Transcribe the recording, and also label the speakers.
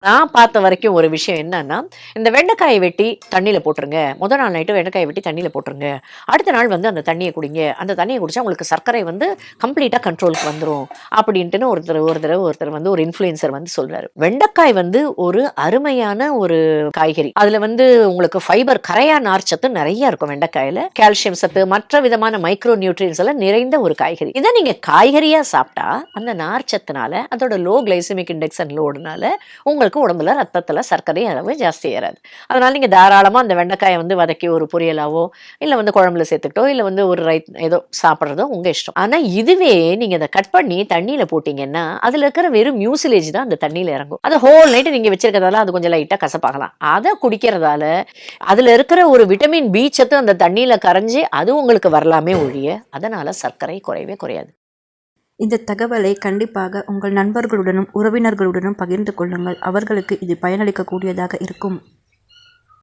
Speaker 1: நான் பார்த்த வரைக்கும் ஒரு விஷயம் என்னன்னா, இந்த வெண்டைக்காய வெட்டி தண்ணீல போட்டுருங்க. முதல் நாள் நைட்டு வெண்டைக்காய வெட்டி தண்ணீல போட்டுருங்க. அடுத்த நாள் வந்து அந்த தண்ணிய குடிங்க. அந்த தண்ணிய குடிச்சா உங்களுக்கு சர்க்கரை வந்து கம்ப்ளீட்டா கண்ட்ரோலுக்கு வந்துரும். அப்படின்ட்டுன்னு ஒருத்தர் வந்து ஒரு இன்ஃப்ளூயன்சர் வந்து சொல்றாரு. வெண்டைக்காய் வந்து ஒரு அருமையான ஒரு காய்கறி. அதுல வந்து உங்களுக்கு ஃபைபர் கரையா நார்ச்சத்து நெறைய இருக்கும் வெண்டைக்காயில. கால்சியம் சத்து, மற்ற விதமான மைக்ரோ நியூட்ரியன்ட்ஸ் எல்லாம் நிறைந்த ஒரு காய்கறி. இத நீங்க காய்கறியா சாப்பிட்டா, அந்த நார்ச்சத்துனால, அதோட லோ கிளைசெமிக் இண்டெக்ஸ் அண்ட் லோடுனால உங்களுக்கு உடம்புல ரத்தத்துல சர்க்கரை அளவு ஜாஸ்தி ஏறாது. அதனால நீங்க தாராளமா அந்த வெண்டைக்காய வந்து வதக்கி ஒரு பொரியலாவோ, இல்ல வந்து குழம்புல சேர்த்துக்கிட்டோ, இல்ல வந்து ஒரு ஏதோ சாப்பிடுறதோ உங்க இஷ்டம். ஆனா இதுவே நீங்க அத கட் பண்ணி தண்ணீல போட்டீங்கன்னா, அதுல இருக்கிற வெறும் மியூசிலேஜ் தான் அந்த தண்ணீல இறங்கும். அது ஹோல் நைட் நீங்க வச்சிருக்கிறதால அது கொஞ்சம் லைட்டா கசப்பாகலாம். அத குடிக்கிறதால அதுல இருக்கிற ஒரு விட்டமின் பி சத்து அந்த தண்ணீல கரைஞ்சு அது உங்களுக்கு வரலாமே ஒழிய, அதனால சர்க்கரை குறையவே குறையாது.
Speaker 2: இந்த தகவலை கண்டிப்பாக உங்கள் நண்பர்களுடனும் உறவினர்களுடனும் பகிர்ந்து கொள்ளுங்கள். அவர்களுக்கு இது பயனளிக்கக்கூடியதாக இருக்கும்.